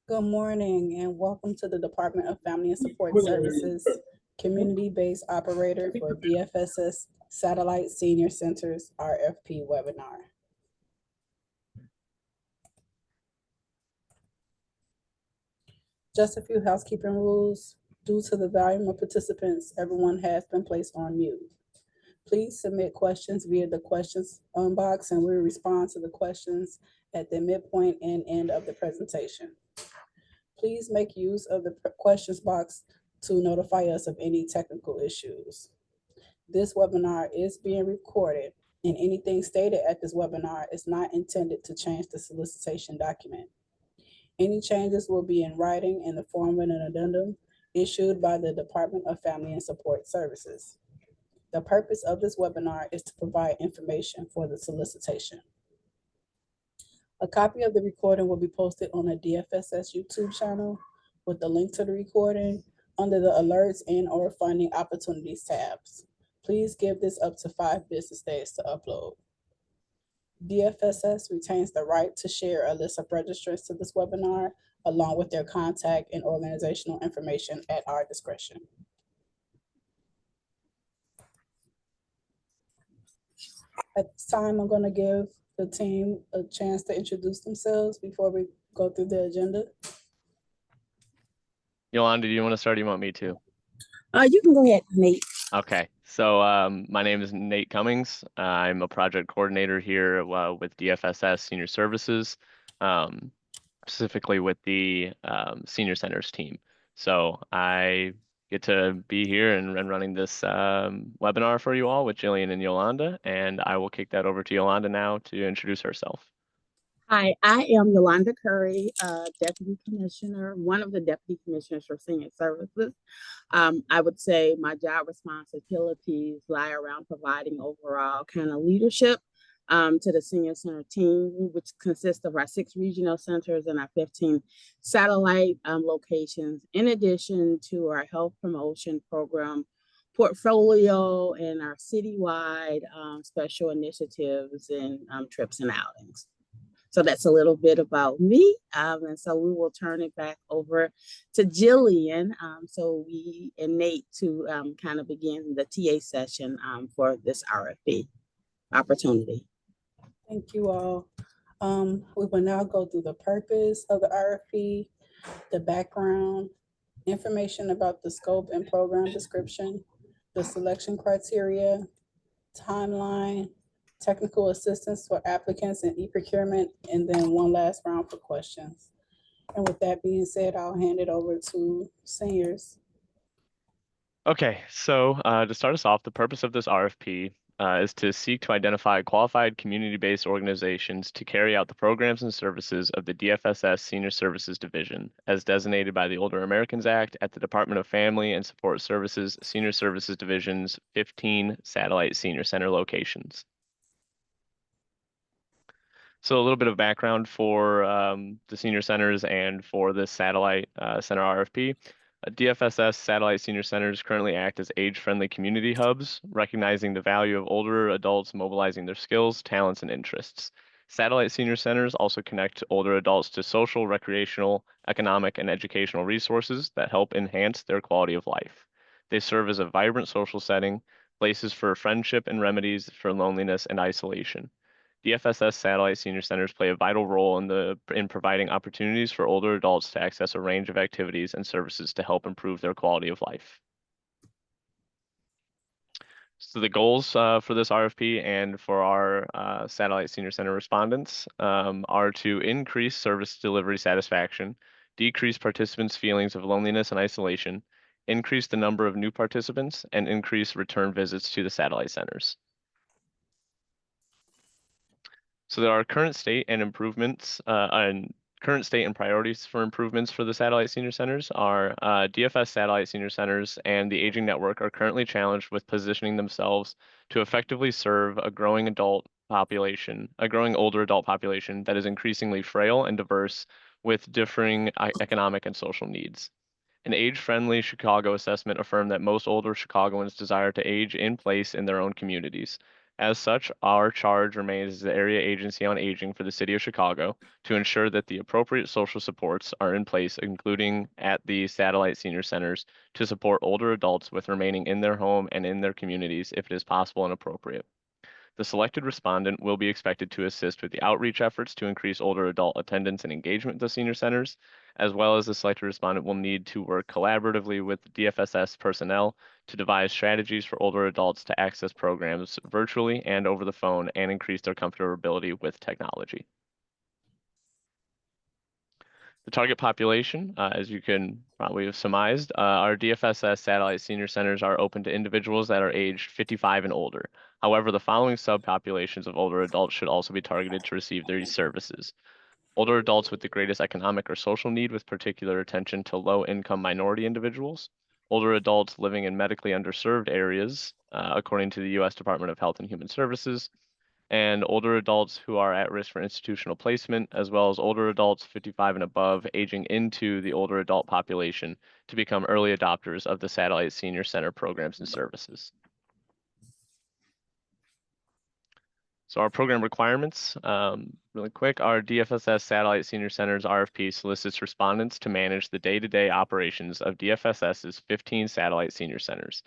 Good morning and welcome to the Department of Family and Support Services Community-Based Operator for DFSS Satellite Senior Centers RFP webinar. Just a few housekeeping rules. Due to the volume of participants, everyone has been placed on mute. Please submit questions via the questions box and we'll respond to the questions at the midpoint and end of the presentation. Please make use of the questions box to notify us of any technical issues. This webinar is being recorded and anything stated at this webinar is not intended to change the solicitation document. Any changes will be in writing in the form of an addendum issued by the Department of Family and Support Services. The purpose of this webinar is to provide information for the solicitation. A copy of the recording will be posted on the DFSS YouTube channel with the link to the recording under the alerts and/or funding opportunities tabs. Please give this up to 5 business days to upload. DFSS retains the right to share a list of registrants to this webinar along with their contact and organizational information at our discretion. At this time, I'm going to give the team a chance to introduce themselves before we go through the agenda. Yolanda, do you want to start or do you want me to? You can go ahead, Nate. Okay, so my name is Nate Cummings. I'm a project coordinator here with DFSS Senior Services, specifically with the Senior Centers team. So I get to be here and running this webinar for you all with Jillian and Yolanda, and I will kick that over to Yolanda now to introduce herself. Hi, I am Yolanda Curry, Deputy Commissioner, one of the Deputy Commissioners for Senior Services. I would say my job responsibilities lie around providing overall kind of leadership to the Senior Center team, which consists of our 6 regional centers and our 15 satellite locations, in addition to our health promotion program portfolio and our citywide special initiatives and trips and outings. So that's a little bit about me. And so we will turn it back over to Jillian. So we and Nate to kind of begin the TA session for this RFP opportunity. Thank you all. We will now go through the purpose of the RFP, the background, information about the scope and program description, the selection criteria, timeline, technical assistance for applicants and e-procurement, and then one last round for questions. And with that being said, I'll hand it over to seniors. Okay, so to start us off, the purpose of this RFP is to seek to identify qualified community-based organizations to carry out the programs and services of the DFSS Senior Services Division, as designated by the Older Americans Act at the Department of Family and Support Services Senior Services Division's 15 satellite senior center locations. So a little bit of background for the senior centers and for this satellite center RFP. DFSS satellite senior centers currently act as age-friendly community hubs, recognizing the value of older adults mobilizing their skills, talents, and interests. Satellite senior centers also connect older adults to social, recreational, economic, and educational resources that help enhance their quality of life. They serve as a vibrant social setting, places for friendship and remedies for loneliness and isolation. DFSS satellite senior centers play a vital role in providing opportunities for older adults to access a range of activities and services to help improve their quality of life. So the goals for this RFP and for our satellite senior center respondents are to increase service delivery satisfaction, decrease participants' feelings of loneliness and isolation, increase the number of new participants, and increase return visits to the satellite centers. So there are current state and improvements and current state and priorities for improvements for the satellite senior centers are DFS satellite senior centers and the aging network are currently challenged with positioning themselves to effectively serve a growing older adult population that is increasingly frail and diverse with differing economic and social needs. An age-friendly Chicago assessment affirmed that most older Chicagoans desire to age in place in their own communities. As such, our charge remains as the area agency on aging for the city of Chicago to ensure that the appropriate social supports are in place, including at the satellite senior centers, to support older adults with remaining in their home and in their communities if it is possible and appropriate. The selected respondent will be expected to assist with the outreach efforts to increase older adult attendance and engagement at the senior centers, as well as the selected respondent will need to work collaboratively with DFSS personnel to devise strategies for older adults to access programs virtually and over the phone and increase their comfortability with technology. The target population, as you can probably have surmised, our DFSS satellite senior centers are open to individuals that are aged 55 and older. However, the following subpopulations of older adults should also be targeted to receive these services. Older adults with the greatest economic or social need, with particular attention to low-income minority individuals. Older adults living in medically underserved areas, according to the U.S. Department of Health and Human Services, and older adults who are at risk for institutional placement, as well as older adults 55 and above aging into the older adult population to become early adopters of the Satellite Senior Center programs and services. So our program requirements, really quick, our DFSS Satellite Senior Centers RFP solicits respondents to manage the day-to-day operations of DFSS's 15 satellite senior centers.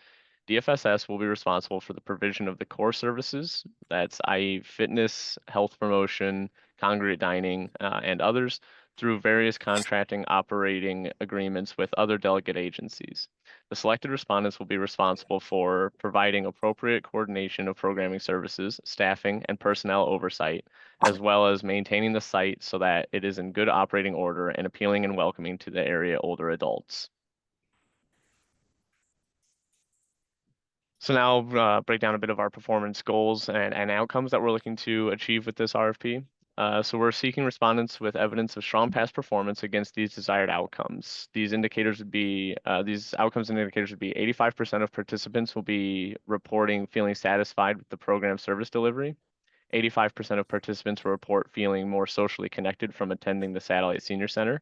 DFSS will be responsible for the provision of the core services, that's i.e. fitness, health promotion, congregate dining, and others, through various contracting operating agreements with other delegate agencies. The selected respondents will be responsible for providing appropriate coordination of programming services, staffing, and personnel oversight, as well as maintaining the site so that it is in good operating order and appealing and welcoming to the area older adults. So now break down a bit of our performance goals and outcomes that we're looking to achieve with this RFP. So we're seeking respondents with evidence of strong past performance against these desired outcomes. These indicators would be, these outcomes and indicators would be 85% of participants will be reporting feeling satisfied with the program service delivery. 85% of participants will report feeling more socially connected from attending the Satellite Senior Center.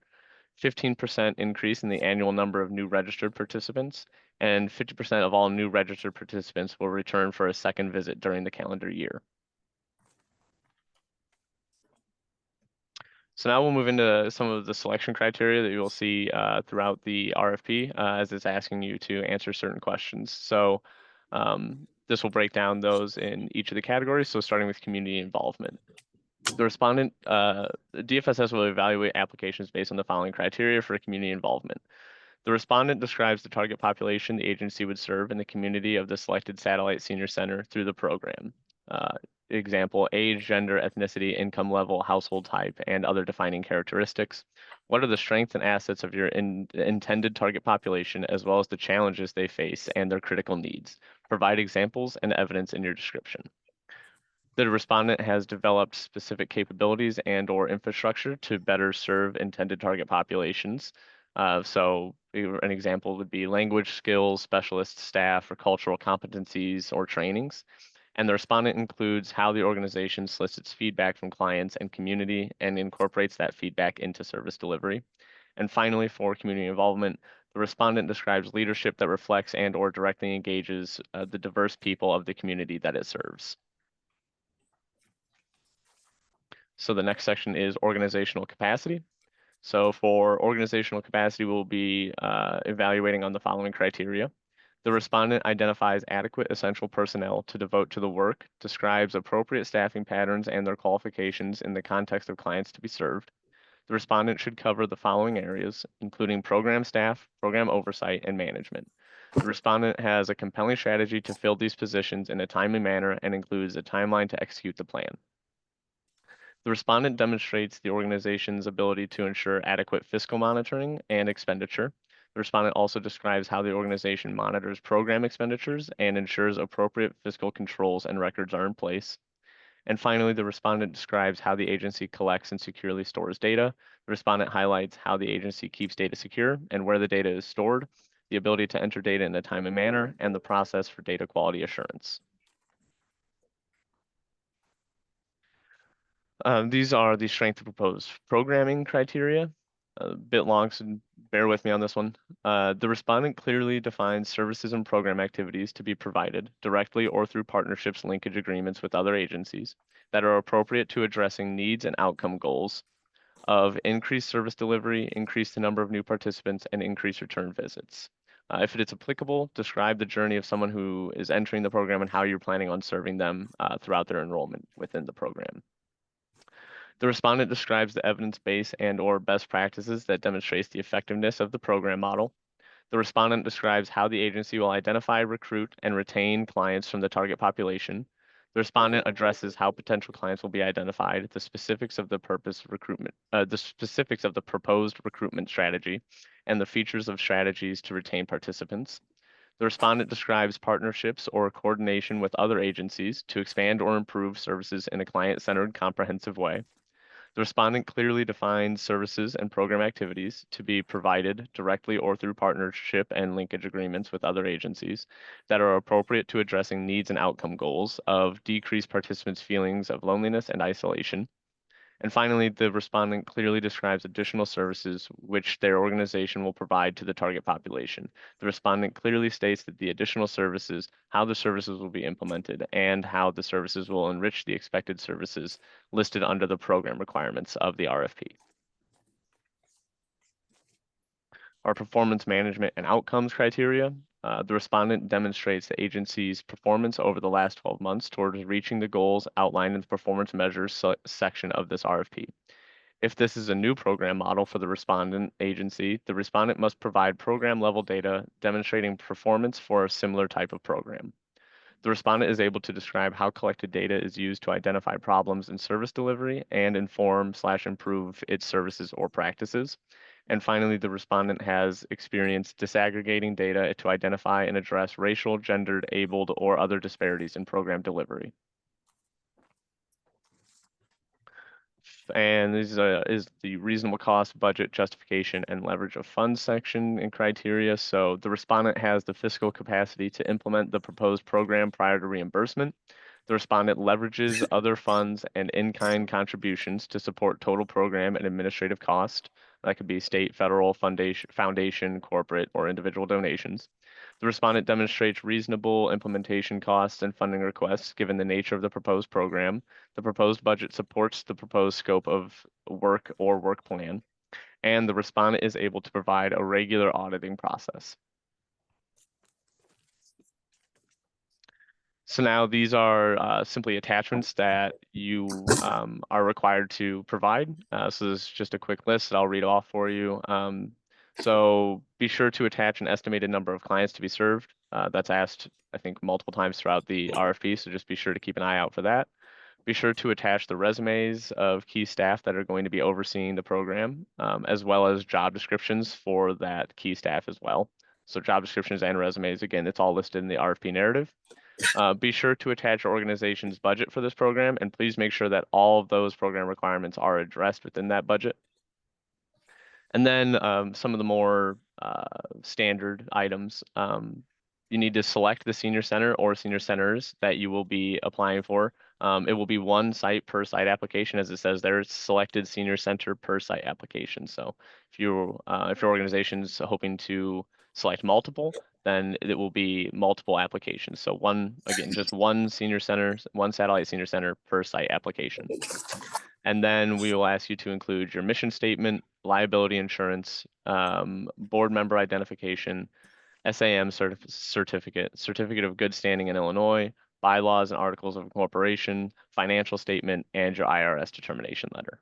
15% increase in the annual number of new registered participants, and 50% of all new registered participants will return for a second visit during the calendar year. So now we'll move into some of the selection criteria that you will see throughout the RFP as it's asking you to answer certain questions. So this will break down those in each of the categories. So starting with community involvement. The respondent, DFSS will evaluate applications based on the following criteria for community involvement. The respondent describes the target population the agency would serve in the community of the selected satellite senior center through the program. Example, age, gender, ethnicity, income level, household type, and other defining characteristics. What are the strengths and assets of your intended target population, as well as the challenges they face and their critical needs? Provide examples and evidence in your description. The respondent has developed specific capabilities and/or infrastructure to better serve intended target populations. So an example would be language skills, specialist staff, or cultural competencies or trainings. And the respondent includes how the organization solicits feedback from clients and community and incorporates that feedback into service delivery. And finally, for community involvement, the respondent describes leadership that reflects and/or directly engages the diverse people of the community that it serves. So the next section is organizational capacity. So for organizational capacity, we'll be evaluating on the following criteria. The respondent identifies adequate essential personnel to devote to the work, describes appropriate staffing patterns and their qualifications in the context of clients to be served. The respondent should cover the following areas, including program staff, program oversight, and management. The respondent has a compelling strategy to fill these positions in a timely manner and includes a timeline to execute the plan. The respondent demonstrates the organization's ability to ensure adequate fiscal monitoring and expenditure. The respondent also describes how the organization monitors program expenditures and ensures appropriate fiscal controls and records are in place. And finally, the respondent describes how the agency collects and securely stores data. The respondent highlights how the agency keeps data secure and where the data is stored, the ability to enter data in a timely manner, and the process for data quality assurance. These are the strength of proposed programming criteria. A bit long, so bear with me on this one. The respondent clearly defines services and program activities to be provided directly or through partnerships, linkage agreements with other agencies that are appropriate to addressing needs and outcome goals of increased service delivery, increase the number of new participants, and increase return visits. If it is applicable, describe the journey of someone who is entering the program and how you're planning on serving them throughout their enrollment within the program. The respondent describes the evidence base and/or best practices that demonstrates the effectiveness of the program model. The respondent describes how the agency will identify, recruit, and retain clients from the target population. The respondent addresses how potential clients will be identified, the specifics of the specifics of the proposed recruitment strategy, and the features of strategies to retain participants. The respondent describes partnerships or coordination with other agencies to expand or improve services in a client-centered, comprehensive way. The respondent clearly defines services and program activities to be provided directly or through partnership and linkage agreements with other agencies that are appropriate to addressing needs and outcome goals of decreased participants' feelings of loneliness and isolation. And finally, the respondent clearly describes additional services which their organization will provide to the target population. The respondent clearly states that the additional services, how the services will be implemented, and how the services will enrich the expected services listed under the program requirements of the RFP. Our performance management and outcomes criteria. The respondent demonstrates the agency's performance over the last 12 months towards reaching the goals outlined in the performance measures section of this RFP. If this is a new program model for the respondent agency, the respondent must provide program level data demonstrating performance for a similar type of program. The respondent is able to describe how collected data is used to identify problems in service delivery and inform/improve its services or practices. And finally, the respondent has experience disaggregating data to identify and address racial, gendered, abled, or other disparities in program delivery. And this is the reasonable cost, budget, justification, and leverage of funds section and criteria. So the respondent has the fiscal capacity to implement the proposed program prior to reimbursement. The respondent leverages other funds and in-kind contributions to support total program and administrative cost. That could be state, federal, foundation, corporate, or individual donations. The respondent demonstrates reasonable implementation costs and funding requests given the nature of the proposed program. The proposed budget supports the proposed scope of work or work plan, and the respondent is able to provide a regular auditing process. So now these are simply attachments that you are required to provide. So this is just a quick list that I'll read off for you. So be sure to attach an estimated number of clients to be served. That's asked, I think, multiple times throughout the RFP, so just be sure to keep an eye out for that. Be sure to attach the resumes of key staff that are going to be overseeing the program, as well as job descriptions for that key staff as well. So job descriptions and resumes, again, it's all listed in the RFP narrative. Be sure to attach your organization's budget for this program, and please make sure that all of those program requirements are addressed within that budget. And then some of the more standard items. You need to select the senior center or senior centers that you will be applying for. It will be one site per site application, as it says there, selected senior center per site application. So if your organization's hoping to select multiple, then it will be multiple applications. So just one senior center, one satellite senior center per site application. And then we will ask you to include your mission statement, liability insurance, board member identification, SAM certificate of good standing in Illinois, bylaws and articles of incorporation, financial statement, and your IRS determination letter.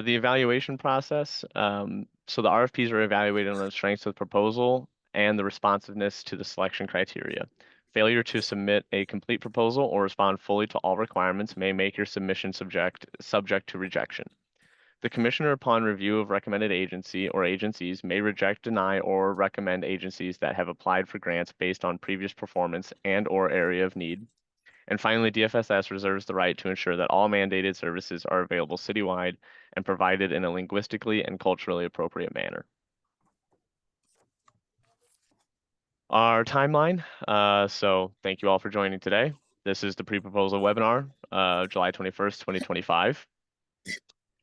The evaluation process. So the RFPs are evaluated on the strengths of the proposal and the responsiveness to the selection criteria. Failure to submit a complete proposal or respond fully to all requirements may make your submission subject to rejection. The commissioner, upon review of recommended agency or agencies, may reject, deny, or recommend agencies that have applied for grants based on previous performance and/or area of need. And finally, DFSS reserves the right to ensure that all mandated services are available citywide and provided in a linguistically and culturally appropriate manner. Our timeline. So thank you all for joining today. This is the pre-proposal webinar, July 21st, 2025.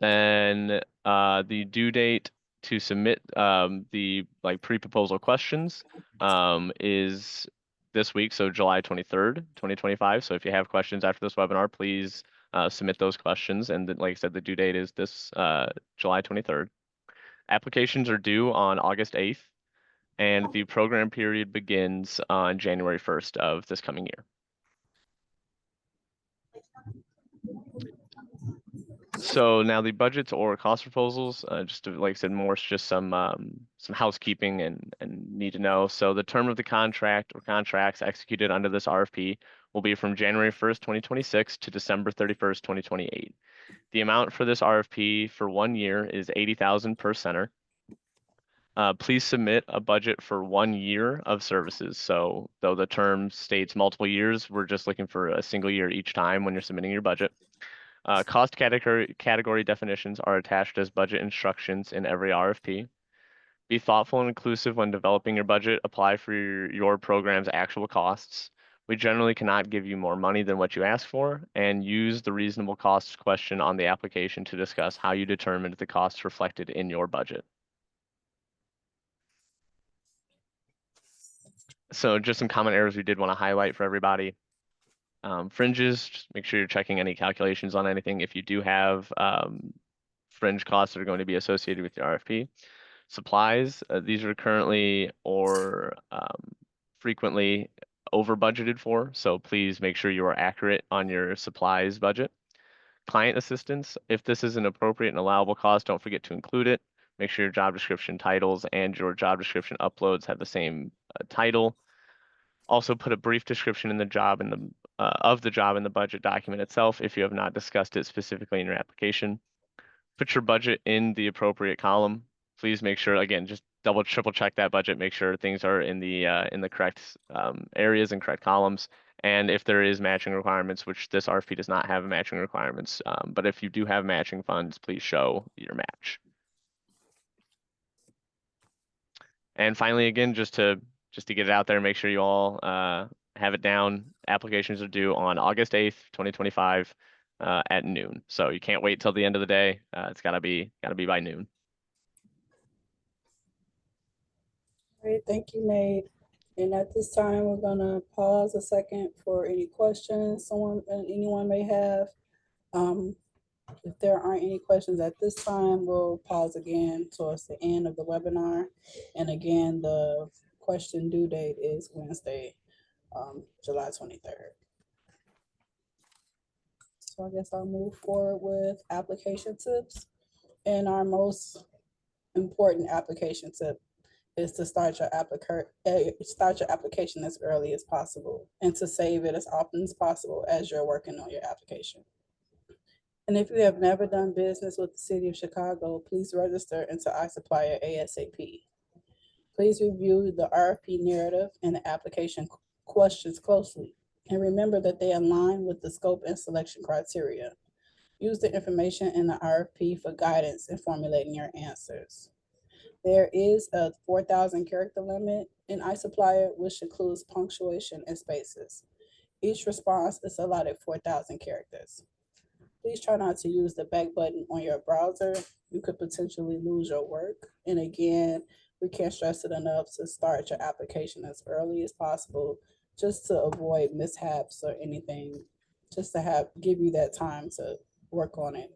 Then the due date to submit the pre-proposal questions is this week, so July 23rd, 2025. So if you have questions after this webinar, please submit those questions. And then, like I said, the due date is this July 23rd. Applications are due on August 8th, and the program period begins on January 1st of this coming year. So now the budgets or cost proposals, just to, like I said, more just some housekeeping and need to know. So the term of the contract or contracts executed under this RFP will be from January 1st, 2026 to December 31st, 2028. The amount for this RFP for 1 year is $80,000 per center. Please submit a budget for 1 year of services. So though the term states multiple years, we're just looking for a single year each time when you're submitting your budget. Cost category definitions are attached as budget instructions in every RFP. Be thoughtful and inclusive when developing your budget. Apply for your program's actual costs. We generally cannot give you more money than what you ask for, and use the reasonable costs question on the application to discuss how you determined the costs reflected in your budget. So just some common errors we did want to highlight for everybody. Fringes, just make sure you're checking any calculations on anything. If you do have fringe costs that are going to be associated with your RFP. Supplies, these are currently or frequently over budgeted for, so please make sure you are accurate on your supplies budget. Client assistance, if this is an appropriate and allowable cost, don't forget to include it. Make sure your job description titles and your job description uploads have the same title. Also put a brief description in the job in the of the job in the budget document itself if you have not discussed it specifically in your application. Put your budget in the appropriate column. Please make sure, again, just triple check that budget, make sure things are in the correct areas and correct columns. And if there is matching requirements, which this RFP does not have matching requirements, but if you do have matching funds, please show your match. And finally, again, just to get it out there, make sure you all have it down. Applications are due on August 8th, 2025 at noon. So you can't wait till the end of the day. It's gotta be by noon. Great, thank you, Nate. And at this time, we're gonna pause a second for any questions anyone may have. If there aren't any questions at this time, we'll pause again towards the end of the webinar. And again, the question due date is Wednesday, July 23rd. So I guess I'll move forward with application tips. And our most important application tip is to start your application as early as possible and to save it as often as possible as you're working on your application. And if you have never done business with the City of Chicago, please register into iSupplier ASAP. Please review the RFP narrative and the application questions closely, and remember that they align with the scope and selection criteria. Use the information in the RFP for guidance in formulating your answers. There is a 4,000 character limit in iSupplier, which includes punctuation and spaces. Each response is allotted 4,000 characters. Please try not to use the back button on your browser. You could potentially lose your work. And again, we can't stress it enough to start your application as early as possible, just to avoid mishaps or anything, just to give you that time to work on it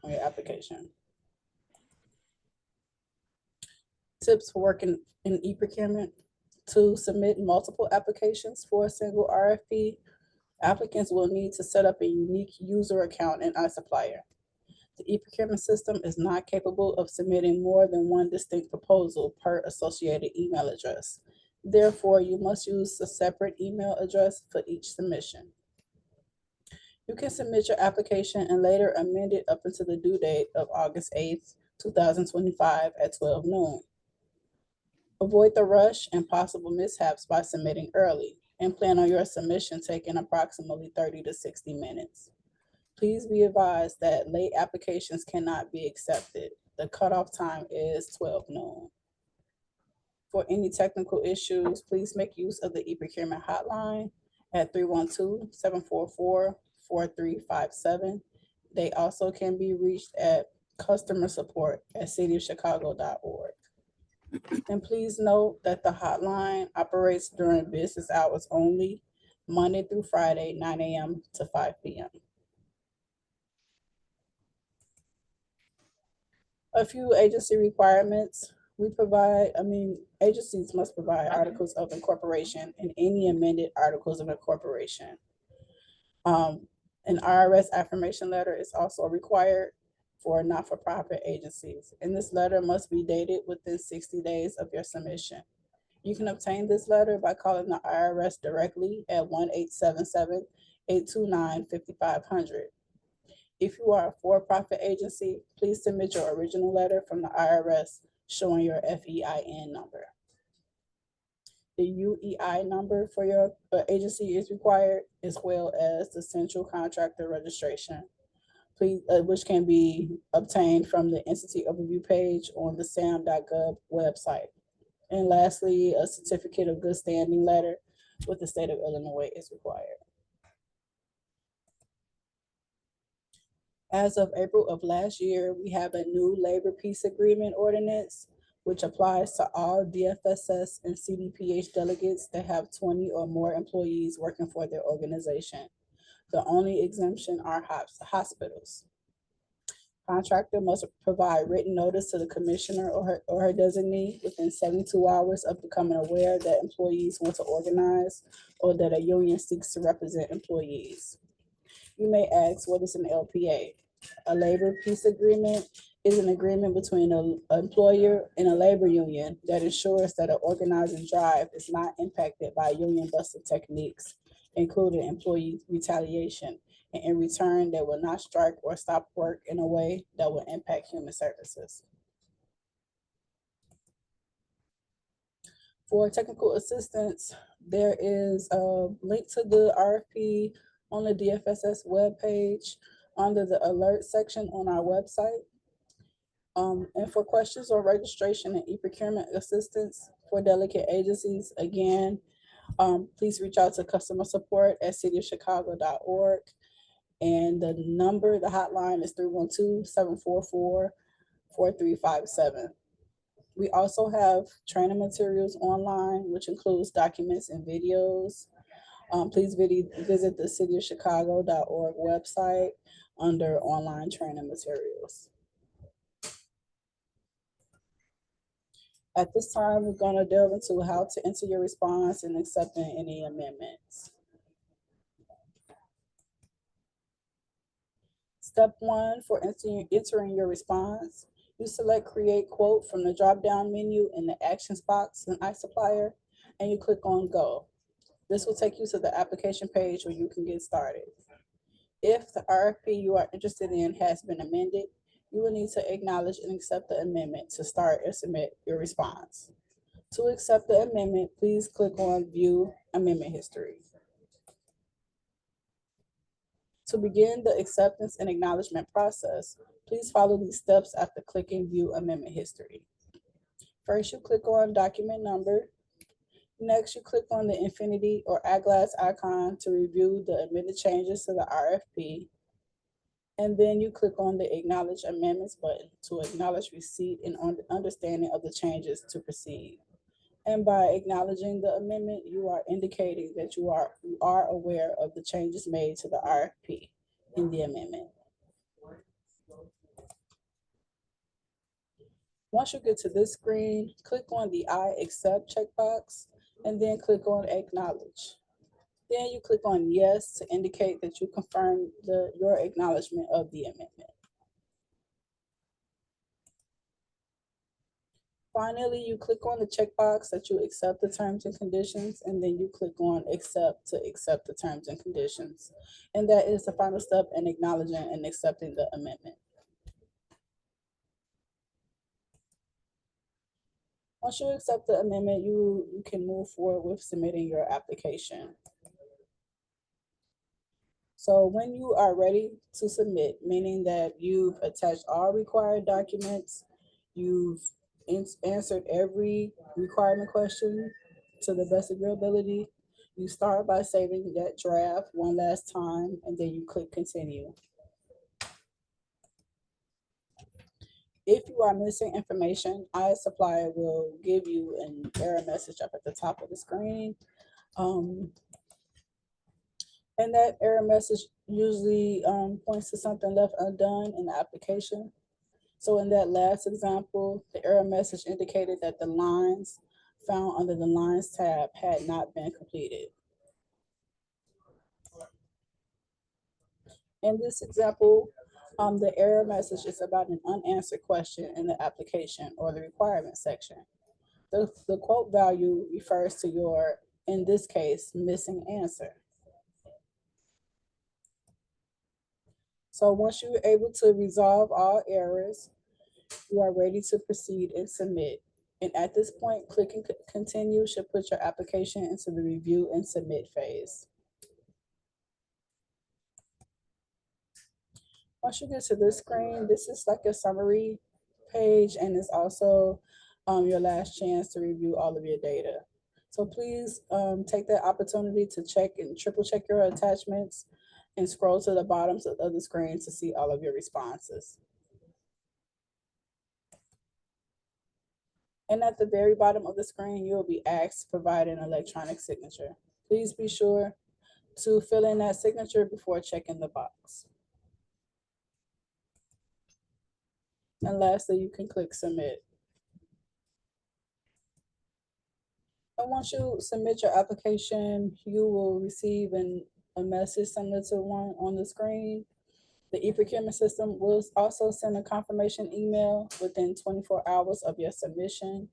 on your application. Tips for working in e-procurement: to submit multiple applications for a single RFP. Applicants will need to set up a unique user account in iSupplier. The e-procurement system is not capable of submitting more than one distinct proposal per associated email address. Therefore, you must use a separate email address for each submission. You can submit your application and later amend it up until the due date of August 8th, 2025 at 12 noon. Avoid the rush and possible mishaps by submitting early, and plan on your submission taking approximately 30 to 60 minutes. Please be advised that late applications cannot be accepted. The cutoff time is 12 noon. For any technical issues, please make use of the e-procurement hotline at 312-744-4357. They also can be reached at customersupport@cityofchicago.org. And please note that the hotline operates during business hours only, Monday through Friday, 9 a.m. to 5 p.m. A few agency requirements. Agencies must provide articles of incorporation and any amended articles of incorporation. An IRS affirmation letter is also required for not-for-profit agencies, and this letter must be dated within 60 days of your submission. You can obtain this letter by calling the IRS directly at 1-877-829-5500. If you are a for-profit agency, please submit your original letter from the IRS showing your FEIN number. The UEI number for your agency is required, as well as the central contractor registration, which can be obtained from the entity overview page on the sam.gov website. And lastly, a certificate of good standing letter with the state of Illinois is required. As of April of last year, we have a new labor peace agreement ordinance, which applies to all DFSS and CDPH delegates that have 20 or more employees working for their organization. The only exemption are hospitals. Contractor must provide written notice to the commissioner or her designee within 72 hours of becoming aware that employees want to organize or that a union seeks to represent employees. You may ask, what is an LPA? A labor peace agreement is an agreement between an employer and a labor union that ensures that an organizing drive is not impacted by union busting techniques, including employee retaliation, and in return, they will not strike or stop work in a way that will impact human services. For technical assistance, there is a link to the RFP on the DFSS webpage under the alert section on our website. And for questions on registration and e-procurement assistance for delegate agencies, again, please reach out to customer support@cityofchicago.org. And the hotline is 312-744-4357. We also have training materials online, which includes documents and videos. Please visit the cityofchicago.org website under online training materials. At this time, we're going to delve into how to enter your response and accepting any amendments. Step 1 for entering your response, you select Create Quote from the drop-down menu in the Actions box in iSupplier, and you click on Go. This will take you to the application page where you can get started. If the RFP you are interested in has been amended, you will need to acknowledge and accept the amendment to start or submit your response. To accept the amendment, please click on View Amendment History. To begin the acceptance and acknowledgement process, please follow these steps after clicking View Amendment History. First, you click on Document Number. Next, you click on the infinity or eyeglass icon to review the amended changes to the RFP. And then you click on the Acknowledge Amendments button to acknowledge receipt and understanding of the changes to proceed. And by acknowledging the amendment, you are indicating that you are aware of the changes made to the RFP in the amendment. Once you get to this screen, click on the I accept checkbox and then click on Acknowledge. Then you click on Yes to indicate that you confirm your acknowledgement of the amendment. Finally, you click on the checkbox that you accept the terms and conditions, and then you click on Accept to accept the terms and conditions. And that is the final step in acknowledging and accepting the amendment. Once you accept the amendment, you can move forward with submitting your application. So when you are ready to submit, meaning that you've attached all required documents, you've answered every requirement question to the best of your ability, you start by saving that draft one last time, and then you click Continue. If you are missing information, iSupplier will give you an error message up at the top of the screen. And that error message usually points to something left undone in the application. So in that last example, the error message indicated that the lines found under the Lines tab had not been completed. In this example, the error message is about an unanswered question in the application or the requirement section. The quote value refers to your, in this case, missing answer. So once you're able to resolve all errors, you are ready to proceed and submit. And at this point, clicking continue should put your application into the review and submit phase. Once you get to this screen, this is like a summary page, and it's also your last chance to review all of your data. So please take that opportunity to check and triple check your attachments and scroll to the bottom of the screen to see all of your responses. And at the very bottom of the screen, you'll be asked to provide an electronic signature. Please be sure to fill in that signature before checking the box. And lastly, you can click submit. And once you submit your application, you will receive a message similar to one on the screen. The e-procurement system will also send a confirmation email within 24 hours of your submission.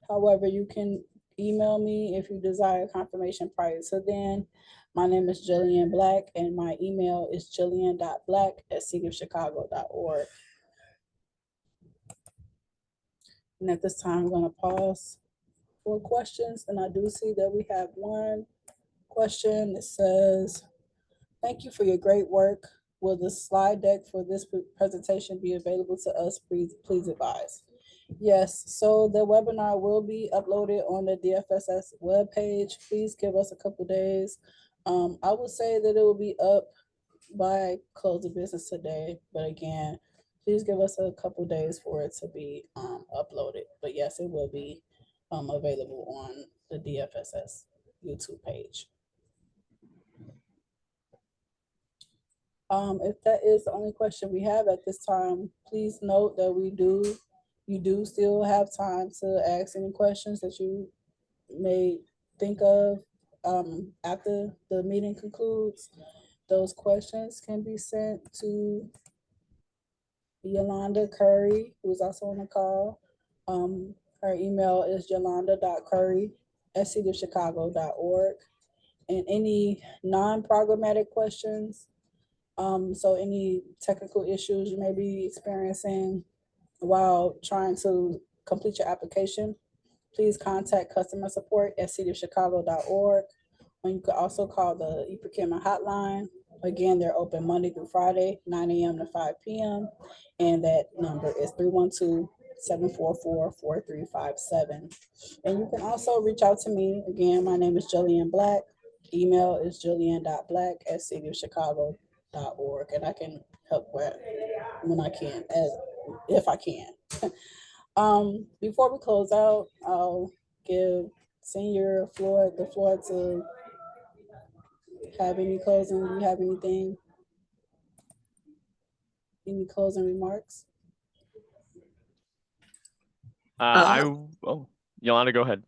However, you can email me if you desire confirmation prior to then. My name is Jillian Black, and my email is jillian.black@cityofchicago.org. And at this time, I'm going to pause for questions. And I do see that we have one question that says, "Thank you for your great work. Will the slide deck for this presentation be available to us? Please advise." Yes, so the webinar will be uploaded on the DFSS webpage. Please give us a couple days. I would say that it will be up by close of business today, but again, please give us a couple days for it to be uploaded. But yes, it will be available on the DFSS YouTube page. If that is the only question we have at this time, please note that you do still have time to ask any questions that you may think of after the meeting concludes. Those questions can be sent to Yolanda Curry, who's also on the call. Her email is yolanda.curry@cityofchicago.org. And any non-programmatic questions, so any technical issues you may be experiencing while trying to complete your application, please contact customer support at cityofchicago.org. Or you could also call the e-procurement hotline. Again, they're open Monday through Friday, 9 a.m. to 5 p.m. And that number is 312-744-4357. And you can also reach out to me. Again, my name is Jillian Black. Email is jillian.black@cityofchicago.org. And I can help when I can, if I can. Before we close out, I'll give Senior the floor to have any closing. Do you have anything? Any closing remarks? Yolanda, go ahead.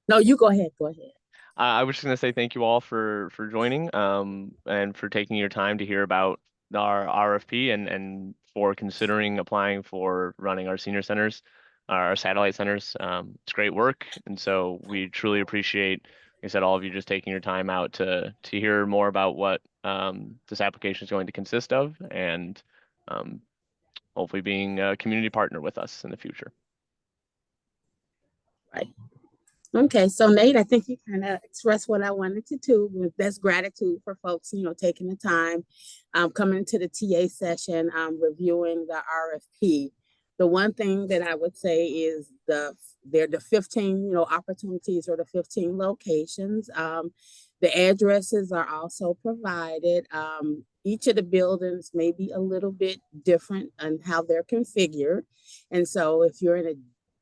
No, you go ahead. Go ahead. I was just going to say thank you all for joining and for taking your time to hear about our RFP and for considering applying for running our senior centers, our satellite centers. It's great work. And so we truly appreciate, like I said, all of you just taking your time out to hear more about what this application is going to consist of, and hopefully being a community partner with us in the future. Right. Okay, so Nate, I think you kind of expressed what I wanted to do. That's gratitude for folks, taking the time, coming to the TA session, reviewing the RFP. The one thing that I would say is there are the 15, opportunities or the 15 locations. The addresses are also provided. each of the buildings may be a little bit different on how they're configured. And so if you're in a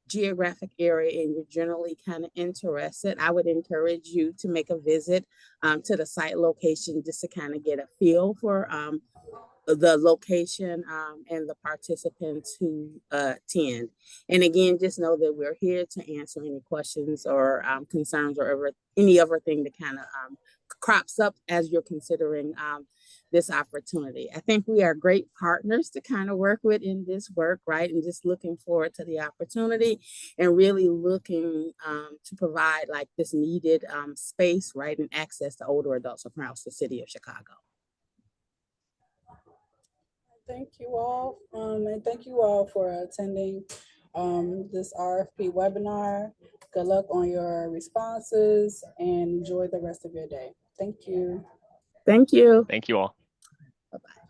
geographic area and you're generally kind of interested, I would encourage you to make a visit to the site location just to kind of get a feel for the location and the participants who attend. And again, just know that we're here to answer any questions or concerns or any other thing that kind of crops up as you're considering this opportunity. I think we are great partners to kind of work with in this work, right? And just looking forward to the opportunity and really looking to provide like this needed space, right? And access to older adults across the city of Chicago. Thank you all, and thank you all for attending this RFP webinar. Good luck on your responses and enjoy the rest of your day. Thank you. Thank you. Thank you all. Bye-bye.